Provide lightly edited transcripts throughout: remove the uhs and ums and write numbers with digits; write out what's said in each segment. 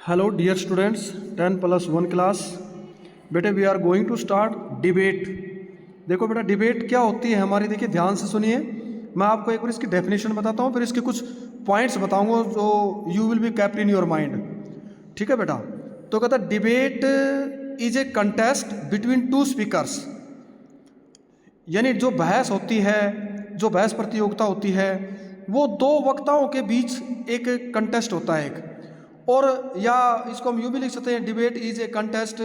Hello dear students 10+1 class. बेटे we are going to start debate. देखो बेटा debate क्या होती है हमारी, देखिए ध्यान से सुनिए। मैं आपको एक बार इसकी डेफिनेशन बताता हूँ, फिर इसके कुछ पॉइंट्स बताऊंगा जो you will be kept in your mind. ठीक है बेटा। तो कहता है debate is a contest between to speakers, यानी जो बहस होती है, जो बहस प्रतियोगिता होती है, वो दो वक्ताओं के बीच एक कंटेस्ट होता है एक। और या इसको हम यूँ भी लिख सकते हैं, debate is a contest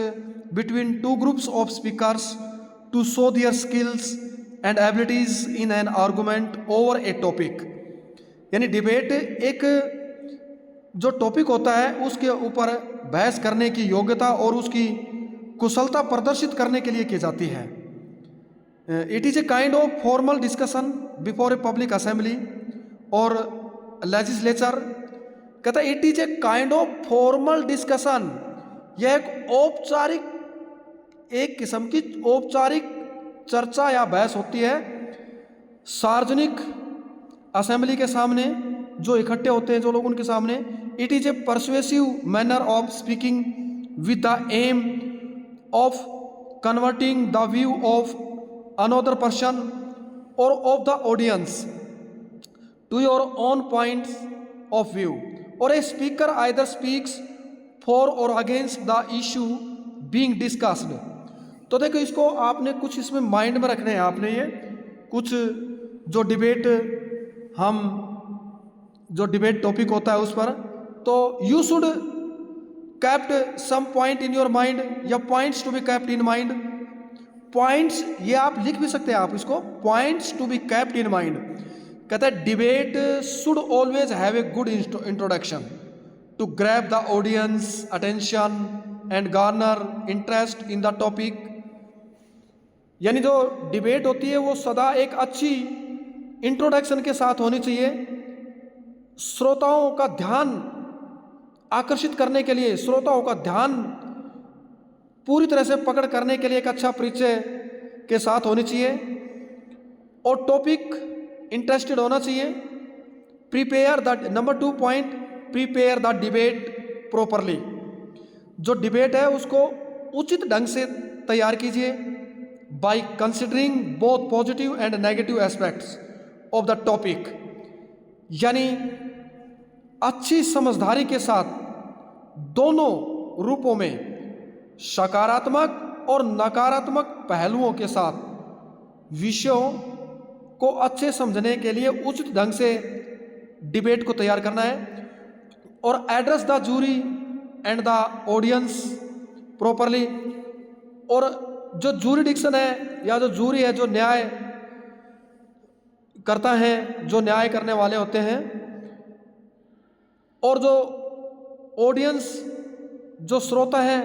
between two groups of speakers to show their skills and abilities in an argument over a topic. यानी डिबेट एक जो टॉपिक होता है उसके ऊपर बहस करने की योग्यता और उसकी कुशलता प्रदर्शित करने के लिए की जाती है। It is a kind of formal discussion before a public assembly और लेजिस्लेचर। कहता है it is a kind of formal discussion, यह एक औपचारिक, एक किस्म की औपचारिक चर्चा या बहस होती है सार्वजनिक असेंबली के सामने, जो इकट्ठे होते हैं जो लोग, उनके सामने। It is a persuasive manner of speaking with the aim of converting the view of another person or of the audience to your own points of view. और a speaker either speaks for or against the issue being discussed. तो देखो इसको आपने कुछ इसमें mind में रखने हैं आपने, ये कुछ जो डिबेट हम जो डिबेट टॉपिक होता है उस पर, तो you should kept some point in your mind या points to be kept in mind. Points ये आप लिख भी सकते हैं, आप इसको points to be kept in mind. कहता है debate should always have a good introduction to grab the audience attention and garner interest in the topic. यानी जो डिबेट होती है वो सदा एक अच्छी इंट्रोडक्शन के साथ होनी चाहिए, श्रोताओं का ध्यान आकर्षित करने के लिए, श्रोताओं का ध्यान पूरी तरह से पकड़ करने के लिए एक अच्छा परिचय के साथ होनी चाहिए, और टॉपिक इंटरेस्टेड होना चाहिए। Prepare the number 2 point, prepare the debate properly. जो डिबेट है उसको उचित ढंग से तैयार कीजिए by considering both positive and negative aspects of the topic. यानी अच्छी समझदारी के साथ दोनों रूपों में, सकारात्मक और नकारात्मक पहलुओं के साथ, विषयों को अच्छे समझने के लिए उचित ढंग से डिबेट को तैयार करना है। और address the jury and the audience properly. और जो जूरिडिक्शन है या जो जूरी है, जो न्याय करता है, जो न्याय करने वाले होते हैं, और जो ऑडियंस, जो श्रोता है,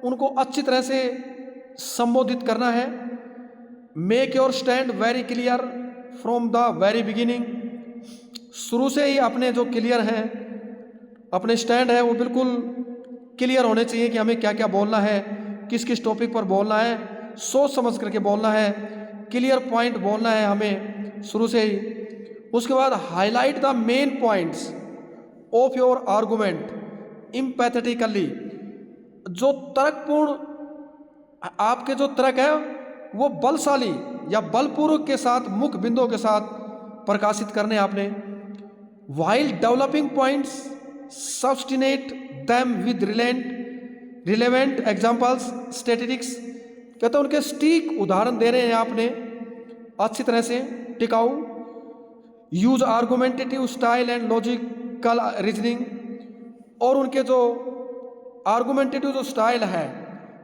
उनको अच्छी तरह से संबोधित करना है। Make your stand very clear from the very beginning. शुरू से ही अपने जो क्लियर हैं, अपने स्टैंड है वो बिल्कुल क्लियर होने चाहिए कि हमें क्या क्या बोलना है, किस किस टॉपिक पर बोलना है, सोच समझ करके बोलना है, क्लियर पॉइंट बोलना है हमें शुरू से ही। उसके बाद highlight the main points of your argument empathetically. जो तर्कपूर्ण आपके जो तर्क है वो बलशाली या बलपूर्वक के साथ, मुख्य बिंदुओं के साथ प्रकाशित करने आपने। While developing points substantiate them with relevant examples statistics. कहते हैं उनके सटीक उदाहरण दे रहे हैं आपने अच्छी तरह से, टिकाऊ। Use argumentative style and logical reasoning. और उनके जो आर्गुमेंटेटिव जो स्टाइल है,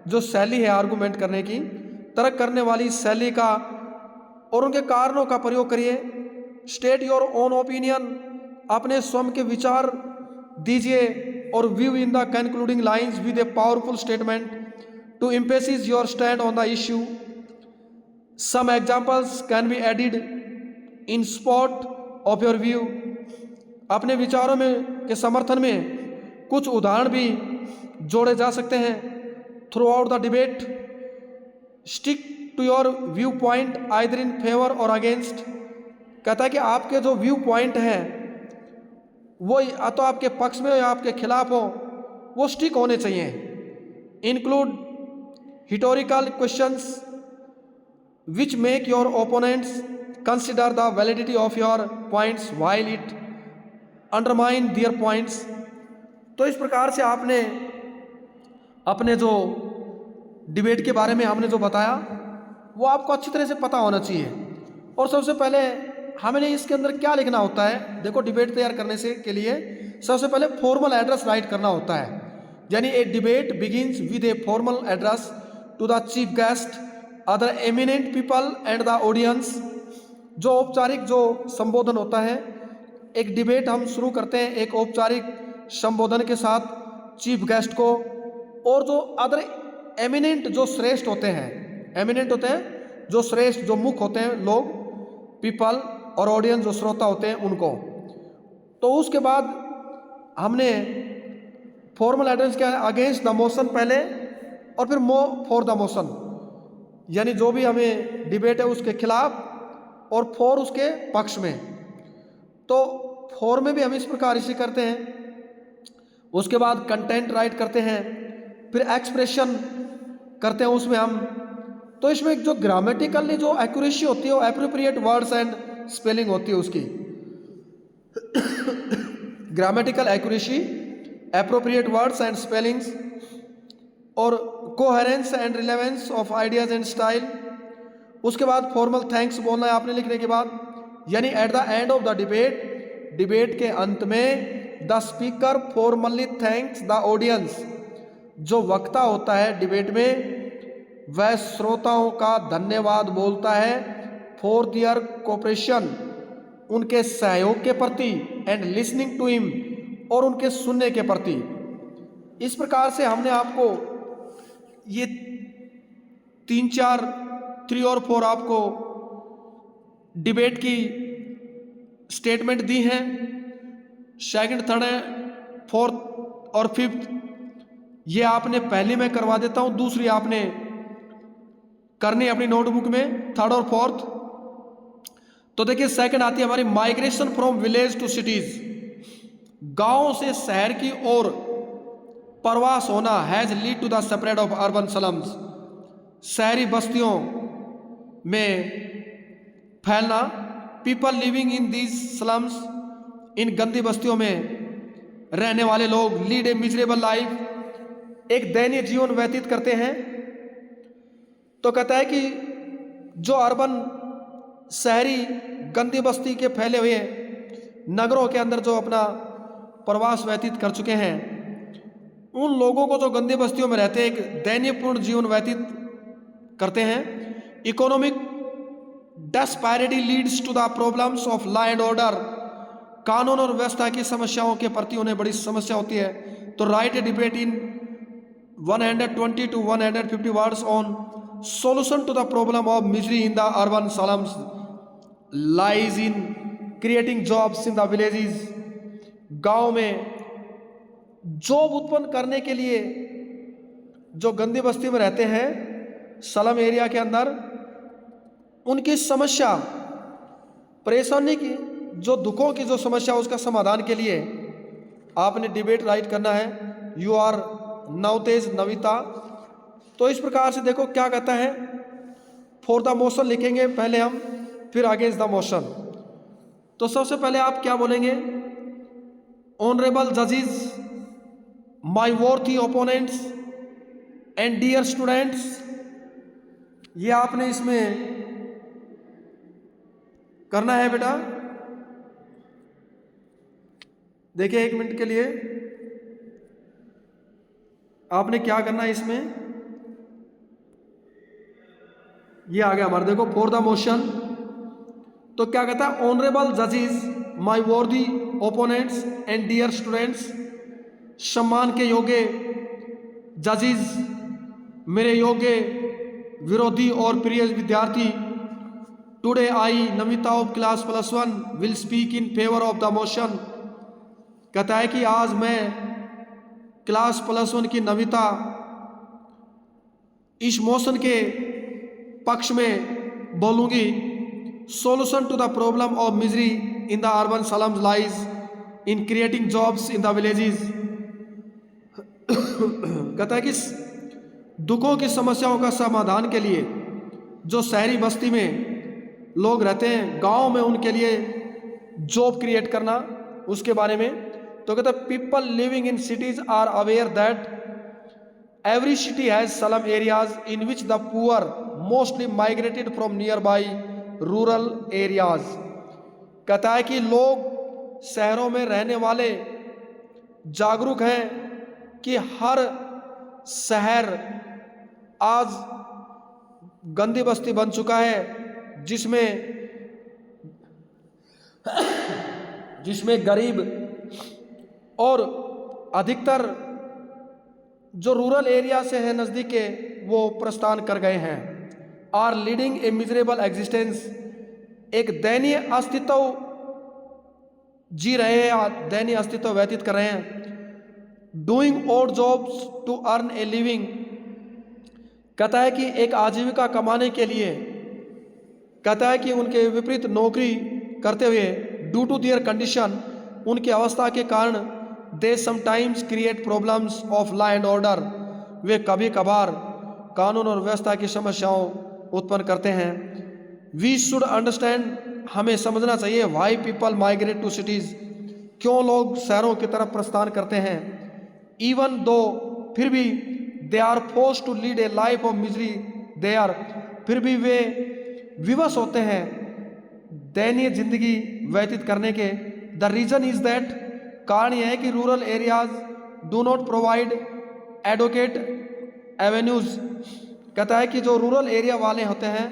जो शैली है आर्गुमेंट करने की, तर्क करने वाली शैली का, और उनके कारणों का प्रयोग करिए। स्टेट योर ओन ओपिनियन, अपने स्वयं के विचार दीजिए। और view in the concluding lines with a powerful statement to emphasis your stand on the issue. Some examples can be added in support of your view. अपने विचारों में के समर्थन में कुछ उदाहरण भी जोड़े जा सकते हैं। Throughout the debate stick to your view point either in favour or against. कहता है कि आपके जो व्यू पॉइंट हैं वो या तो आपके पक्ष में हो या आपके खिलाफ हो, वो स्टिक होने चाहिए। Include historical questions which make your opponents consider the validity of your points while it undermine there points. तो इस प्रकार से आपने अपने जो डिबेट के बारे में हमने जो बताया वो आपको अच्छी तरह से पता होना चाहिए। और सबसे पहले हमें इसके अंदर क्या लिखना होता है, देखो डिबेट तैयार करने से के लिए सबसे पहले फॉर्मल एड्रेस राइट करना होता है। यानी a debate begins with a formal address to the chief guest other eminent people and the audience. जो औपचारिक जो संबोधन होता है, एक डिबेट हम शुरू करते हैं एक औपचारिक संबोधन के साथ चीफ गेस्ट को, और जो अदर एमिनेंट जो श्रेष्ठ होते हैं, एमिनेंट होते हैं जो श्रेष्ठ जो मुख्य होते हैं लोग, पीपल, और ऑडियंस जो श्रोता होते हैं उनको। तो उसके बाद हमने फॉर्मल एड्रेस के अगेंस्ट द मोशन पहले और फिर फॉर द मोशन, यानी जो भी हमें डिबेट है उसके खिलाफ और फॉर उसके पक्ष में। तो फॉर में भी हम इस प्रकार इसे करते हैं। उसके बाद कंटेंट राइट करते हैं, फिर एक्सप्रेशन करते हैं उसमें हम। तो इसमें जो ग्रामेटिकली जो एक्यूरेसी होती है वो एप्रोप्रिएट वर्ड्स एंड स्पेलिंग होती है उसकी। Grammatical accuracy, appropriate words and spellings, और coherence and relevance of ideas and style. उसके बाद फॉर्मल थैंक्स बोलना है आपने लिखने के बाद, यानी at the end of the debate, debate के अंत में the speaker formally thanks the audience. जो वक्ता होता है डिबेट में वह श्रोताओं का धन्यवाद बोलता है फॉर दियर कोऑपरेशन, उनके सहयोग के प्रति, एंड लिसनिंग टू हिम, और उनके सुनने के प्रति। इस प्रकार से हमने आपको ये 3, 4, 3 और 4 आपको डिबेट की स्टेटमेंट दी हैं। सेकंड, थर्ड, फोर्थ और फिफ्थ ये आपने पहले मैं करवा देता हूं, दूसरी आपने करनी अपनी नोटबुक में, थर्ड और फोर्थ। तो देखिए सेकंड आती है हमारी migration from village to cities. गांव से शहर की ओर प्रवास होना has lead to the spread of urban slums. शहरी बस्तियों में फैलना, people living in these slums, इन गंदी बस्तियों में रहने वाले लोग, लीड ए मिजरेबल लाइफ, एक दयनीय जीवन व्यतीत करते हैं। तो कहता है कि जो अर्बन शहरी गंदी बस्ती के फैले हुए नगरों के अंदर जो अपना प्रवास व्यतीत कर चुके हैं, उन लोगों को जो गंदी बस्तियों में रहते हैं एक दयनीयपूर्ण जीवन व्यतीत करते हैं। Economic disparity leads to the problems of law and order, कानून और व्यवस्था की समस्याओं के प्रति उन्हें बड़ी समस्या होती है। तो right A debate in 120 to 150 words on solution to the problem of misery in the urban slums lies in creating jobs in the villages। गांव में जॉब उत्पन्न करने के लिए जो गंदी बस्ती में रहते हैं स्लम एरिया के अंदर, उनकी समस्या, परेशानी की, जो दुखों की जो समस्या, उसका समाधान के लिए आपने डिबेट राइट करना है। You are Navtej Navita. तो इस प्रकार से देखो क्या कहता है, फॉर द मोशन लिखेंगे पहले हम, फिर अगेंस्ट द मोशन। तो सबसे पहले आप क्या बोलेंगे, ऑनरेबल जजेस, my worthy opponents and dear students. ये आपने इसमें करना है बेटा। देखिए 1 मिनट के लिए आपने क्या करना है इसमें, ये आ गया हमारे, देखो फॉर द मोशन। तो क्या कहता है, ऑनरेबल जजेस, माय वर्दी ओपोनेंट्स एंड डियर स्टूडेंट्स। सम्मान के योग्य जजेस, मेरे योग्य विरोधी और प्रिय विद्यार्थी। Today I Namita of class +1 will speak in favour of the motion. कहता है कि आज मैं क्लास +1 की नमिता इस मोशन के पक्ष में बोलूंगी। Solution to the problem of misery in the urban slums lies in creating jobs in the villages. कहता है कि दुखों की समस्याओं का समाधान के लिए जो शहरी बस्ती में लोग रहते हैं, गांव में उनके लिए जॉब क्रिएट करना, उसके बारे में। तो कहता है people living in cities are aware that every city has slum areas in which the poor mostly migrated from near by rural areas. कहता है कि लोग शहरों में रहने वाले जागरूक हैं कि हर शहर आज गंदी बस्ती बन चुका है, जिसमें गरीब और अधिकतर जो रूरल एरिया से है नज़दीक के, वो प्रस्थान कर गए हैं। Are leading a miserable existence, एक दयनीय अस्तित्व जी रहे हैं, दयनीय अस्तित्व व्यतीत कर रहे हैं। Doing odd jobs to earn a living, कहता है कि एक आजीविका कमाने के लिए, कहता है कि उनके विपरीत नौकरी करते हुए, ड्यू टू देयर कंडीशन, उनकी अवस्था के कारण, they sometimes create problems of law and order, वे कभी कभार कानून और व्यवस्था की समस्याओं उत्पन्न करते हैं। वी शुड अंडरस्टैंड, हमें समझना चाहिए, why people migrate to cities, क्यों लोग शहरों की तरफ प्रस्थान करते हैं। इवन दो, फिर भी, they are force to lead a life of misery, they are, फिर भी वे विवश होते हैं दयनीय जिंदगी व्यतीत करने के। द रीजन इज दैट, कारण यह है कि rural areas do not provide advocate avenues, कहता है कि जो रूरल एरिया वाले होते हैं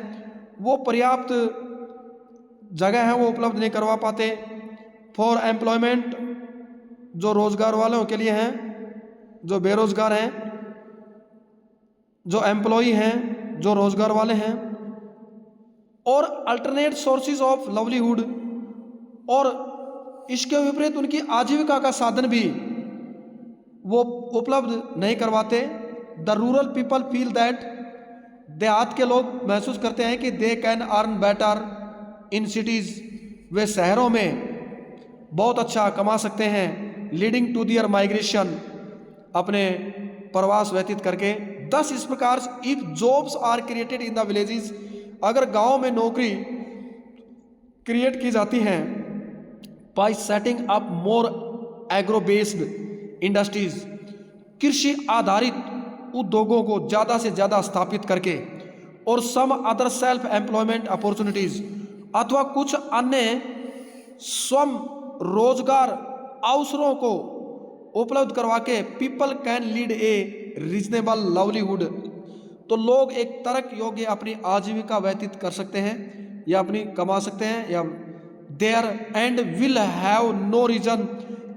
वो पर्याप्त जगह है वो उपलब्ध नहीं करवा पाते। फॉर एम्प्लॉयमेंट, जो रोजगार वालों के लिए हैं, जो बेरोजगार हैं, जो एम्प्लॉई हैं, जो रोजगार वाले हैं। और अल्टरनेट सोर्सेज ऑफ लाइवलीहुड, और इसके विपरीत उनकी आजीविका का साधन भी वो उपलब्ध नहीं करवाते। The rural people feel that, देहात के लोग महसूस करते हैं कि they can earn better in cities, वे शहरों में बहुत अच्छा कमा सकते हैं। लीडिंग टू दियर माइग्रेशन, अपने प्रवास व्यतीत करके। दस इस प्रकार if jobs are created in the villages, अगर गांव में नौकरी क्रिएट की जाती हैं by setting up more agro based industries, कृषि आधारित उद्योगों को ज़्यादा से ज़्यादा स्थापित करके, और some other self employment opportunities, अथवा कुछ अन्य स्वयं रोजगार अवसरों को उपलब्ध करवा के, people can lead A reasonable livelihood, तो लोग एक तर्क योग्य अपनी आजीविका व्यतीत कर सकते हैं या अपनी कमा सकते हैं, या there and will have no reason,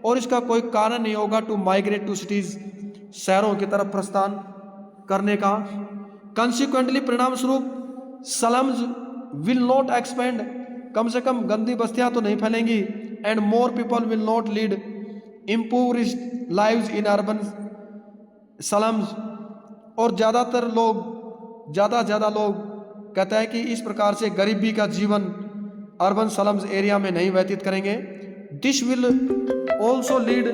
और इसका कोई कारण नहीं होगा टू माइग्रेट टू सिटीज, शहरों की तरफ प्रस्थान करने का। कंसिक्वेंटली, परिणाम स्वरूप, स्लम्स विल नॉट एक्सपेंड, कम से कम गंदी बस्तियां तो नहीं फैलेंगी। And more people will not lead impoverished lives in urban slums, और ज़्यादातर लोग, ज़्यादा लोग, कहता है कि इस प्रकार से गरीबी का जीवन अर्बन स्लम्स एरिया में नहीं व्यतीत करेंगे। This will also lead